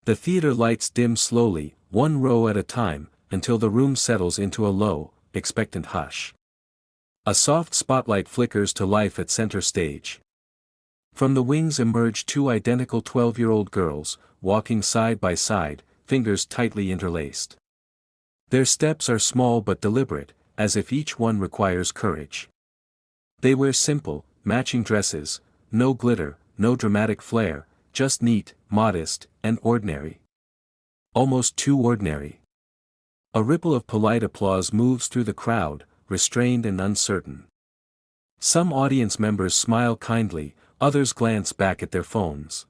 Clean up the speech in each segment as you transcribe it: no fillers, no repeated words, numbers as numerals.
The theater lights dim slowly, one row at a time, until the room settles into a low, expectant hush. A soft spotlight flickers to life at center stage. From the wings emerge two identical 12-year-old girls, walking side by side, fingers tightly interlaced. Their steps are small but deliberate, as if each one requires courage. They wear simple, matching dresses, no glitter, no dramatic flair, just neat, modest, and ordinary. Almost too ordinary. A ripple of polite applause moves through the crowd, restrained and uncertain. Some audience members smile kindly, others glance back at their phones.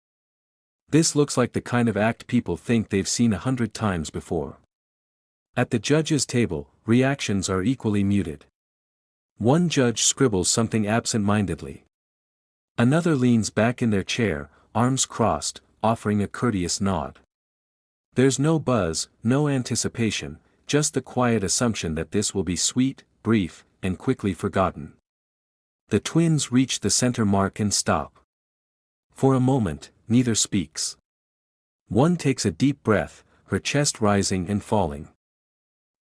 This looks like the kind of act people think they've seen 100 times before. At the judges' table, reactions are equally muted. One judge scribbles something absent-mindedly. Another leans back in their chair, arms crossed, offering a courteous nod. There's no buzz, no anticipation, just the quiet assumption that this will be sweet, brief, and quickly forgotten. The twins reach the center mark and stop. For a moment, neither speaks. One takes a deep breath, her chest rising and falling.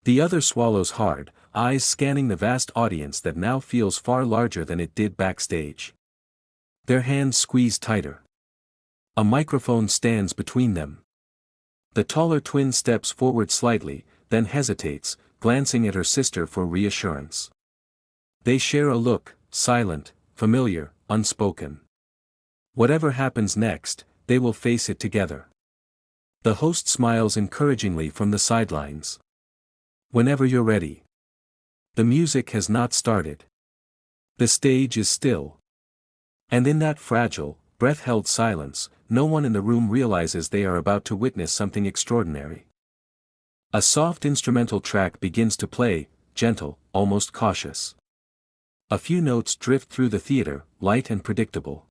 The other swallows hard, eyes scanning the vast audience that now feels far larger than it did backstage. Their hands squeeze tighter. A microphone stands between them. The taller twin steps forward slightly, then hesitates, glancing at her sister for reassurance. They share a look, silent, familiar, unspoken. Whatever happens next, they will face it together. The host smiles encouragingly from the sidelines. Whenever you're ready. The music has not started. The stage is still. And in that fragile, breath-held silence, no one in the room realizes they are about to witness something extraordinary. A soft instrumental track begins to play, gentle, almost cautious. A few notes drift through the theater, light and predictable.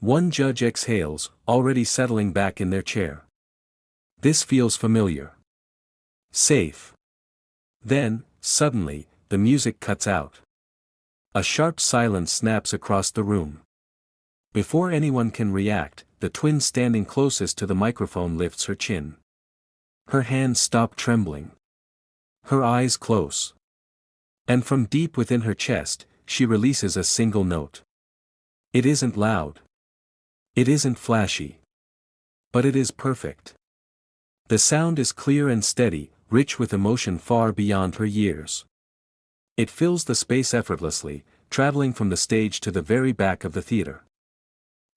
One judge exhales, already settling back in their chair. This feels familiar. Safe. Then, suddenly, the music cuts out. A sharp silence snaps across the room. Before anyone can react, the twin standing closest to the microphone lifts her chin. Her hands stop trembling. Her eyes close. And from deep within her chest, she releases a single note. It isn't loud. It isn't flashy. But it is perfect. The sound is clear and steady, rich with emotion far beyond her years. It fills the space effortlessly, traveling from the stage to the very back of the theater.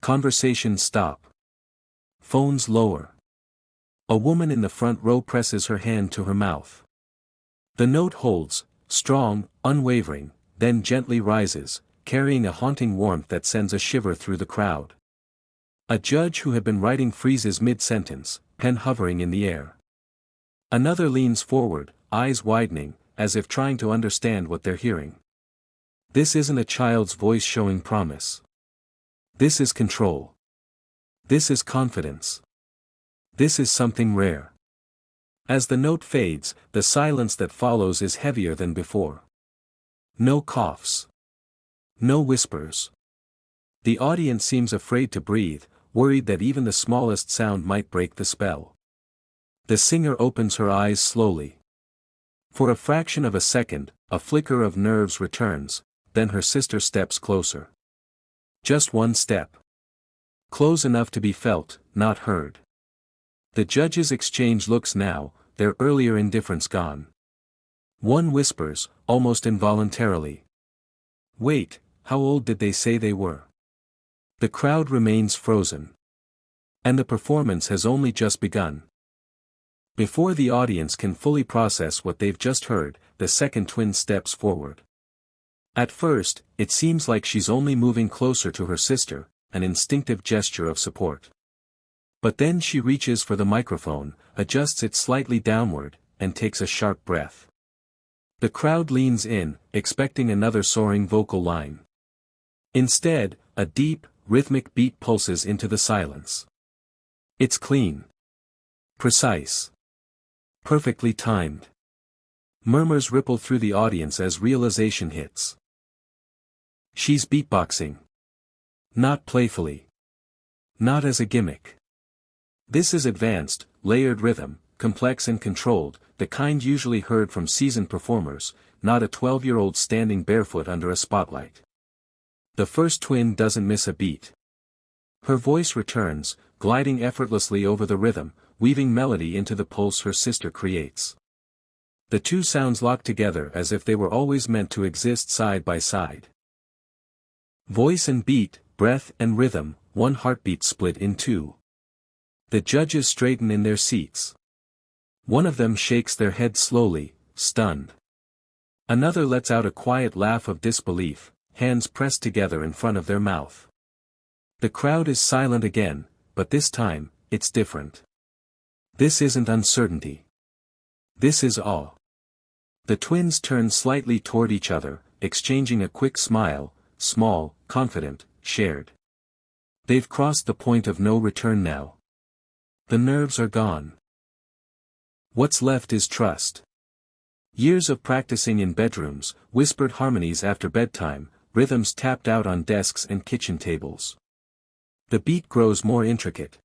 Conversations stop. Phones lower. A woman in the front row presses her hand to her mouth. The note holds, strong, unwavering, then gently rises, carrying a haunting warmth that sends a shiver through the crowd. A judge who had been writing freezes mid-sentence, pen hovering in the air. Another leans forward, eyes widening, as if trying to understand what they're hearing. This isn't a child's voice showing promise. This is control. This is confidence. This is something rare. As the note fades, the silence that follows is heavier than before. No coughs. No whispers. The audience seems afraid to breathe, worried that even the smallest sound might break the spell. The singer opens her eyes slowly. For a fraction of a second, a flicker of nerves returns, then her sister steps closer. Just one step. Close enough to be felt, not heard. The judges exchange looks now, their earlier indifference gone. One whispers, almost involuntarily. Wait, how old did they say they were? The crowd remains frozen. And the performance has only just begun. Before the audience can fully process what they've just heard, the second twin steps forward. At first, it seems like she's only moving closer to her sister, an instinctive gesture of support. But then she reaches for the microphone, adjusts it slightly downward, and takes a sharp breath. The crowd leans in, expecting another soaring vocal line. Instead, a deep, rhythmic beat pulses into the silence. It's clean. Precise. Perfectly timed. Murmurs ripple through the audience as realization hits. She's beatboxing. Not playfully. Not as a gimmick. This is advanced, layered rhythm, complex and controlled, the kind usually heard from seasoned performers, not a 12-year-old standing barefoot under a spotlight. The first twin doesn't miss a beat. Her voice returns, gliding effortlessly over the rhythm, weaving melody into the pulse her sister creates. The two sounds lock together as if they were always meant to exist side by side. Voice and beat, breath and rhythm, one heartbeat split in two. The judges straighten in their seats. One of them shakes their head slowly, stunned. Another lets out a quiet laugh of disbelief, hands pressed together in front of their mouth. The crowd is silent again, but this time, it's different. This isn't uncertainty. This is awe. The twins turn slightly toward each other, exchanging a quick smile, small, confident, shared. They've crossed the point of no return now. The nerves are gone. What's left is trust. Years of practicing in bedrooms, whispered harmonies after bedtime, rhythms tapped out on desks and kitchen tables. The beat grows more intricate.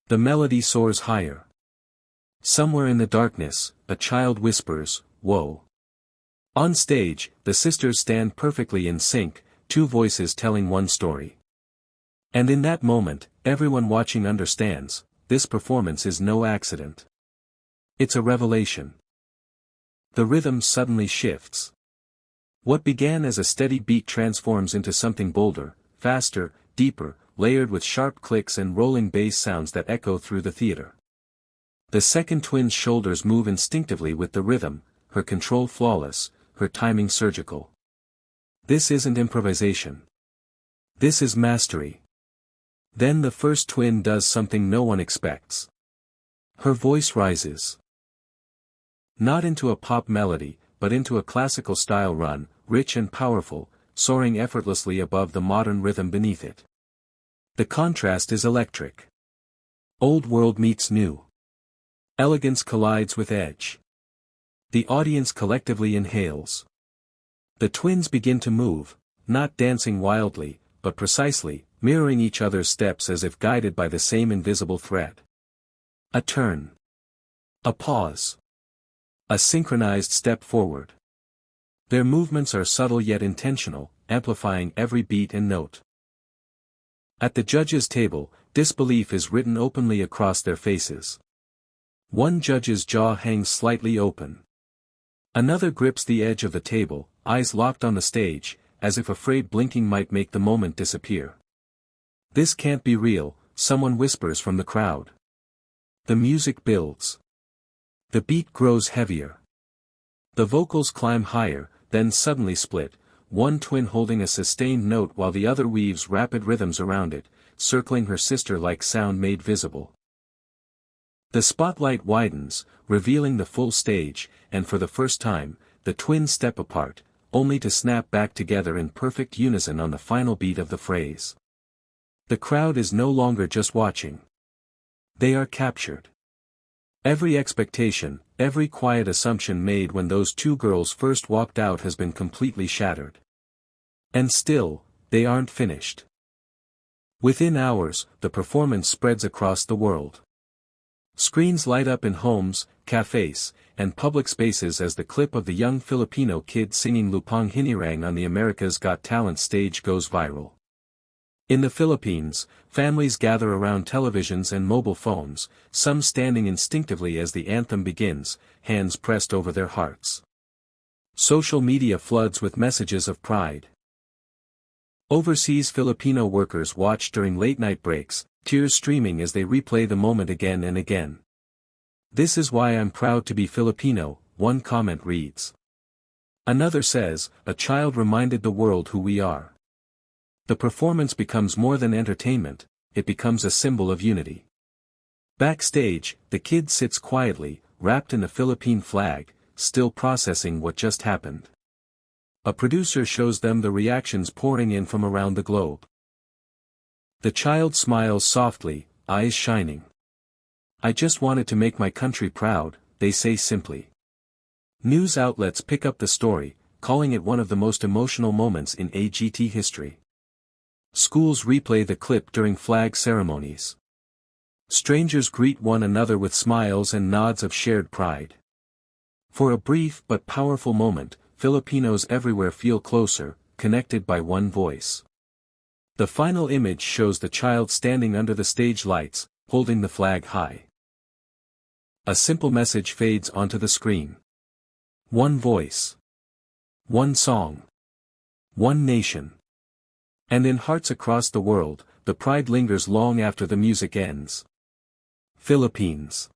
The melody soars higher. Somewhere in the darkness, a child whispers, "Whoa." On stage, the sisters stand perfectly in sync, two voices telling one story. And in that moment, everyone watching understands, this performance is no accident. It's a revelation. The rhythm suddenly shifts. What began as a steady beat transforms into something bolder, faster, deeper, layered with sharp clicks and rolling bass sounds that echo through the theater. The second twin's shoulders move instinctively with the rhythm, her control flawless, her timing surgical. This isn't improvisation. This is mastery. Then the first twin does something no one expects. Her voice rises. Not into a pop melody, but into a classical style run, rich and powerful, soaring effortlessly above the modern rhythm beneath it. The contrast is electric. Old world meets new. Elegance collides with edge. The audience collectively inhales. The twins begin to move, not dancing wildly, but precisely, mirroring each other's steps as if guided by the same invisible thread. A turn. A pause. A synchronized step forward. Their movements are subtle yet intentional, amplifying every beat and note. At the judges' table, disbelief is written openly across their faces. One judge's jaw hangs slightly open. Another grips the edge of the table, eyes locked on the stage, as if afraid blinking might make the moment disappear. "This can't be real," someone whispers from the crowd. The music builds. The beat grows heavier. The vocals climb higher, then suddenly split, one twin holding a sustained note while the other weaves rapid rhythms around it, circling her sister like sound made visible. The spotlight widens, revealing the full stage, and for the first time, the twins step apart, only to snap back together in perfect unison on the final beat of the phrase. The crowd is no longer just watching. They are captured. Every expectation, every quiet assumption made when those two girls first walked out has been completely shattered. And still, they aren't finished. Within hours, the performance spreads across the world. Screens light up in homes, cafes, and public spaces as the clip of the young Filipino kid singing Lupang Hinirang on the America's Got Talent stage goes viral. In the Philippines, families gather around televisions and mobile phones, some standing instinctively as the anthem begins, hands pressed over their hearts. Social media floods with messages of pride. Overseas Filipino workers watch during late-night breaks, tears streaming as they replay the moment again and again. "This is why I'm proud to be Filipino," one comment reads. Another says, "A child reminded the world who we are." The performance becomes more than entertainment, it becomes a symbol of unity. Backstage, the kid sits quietly, wrapped in the Philippine flag, still processing what just happened. A producer shows them the reactions pouring in from around the globe. The child smiles softly, eyes shining. "I just wanted to make my country proud," they say simply. News outlets pick up the story, calling it one of the most emotional moments in AGT history. Schools replay the clip during flag ceremonies. Strangers greet one another with smiles and nods of shared pride. For a brief but powerful moment, Filipinos everywhere feel closer, connected by one voice. The final image shows the child standing under the stage lights, holding the flag high. A simple message fades onto the screen. One voice. One song. One nation. And in hearts across the world, the pride lingers long after the music ends. Philippines.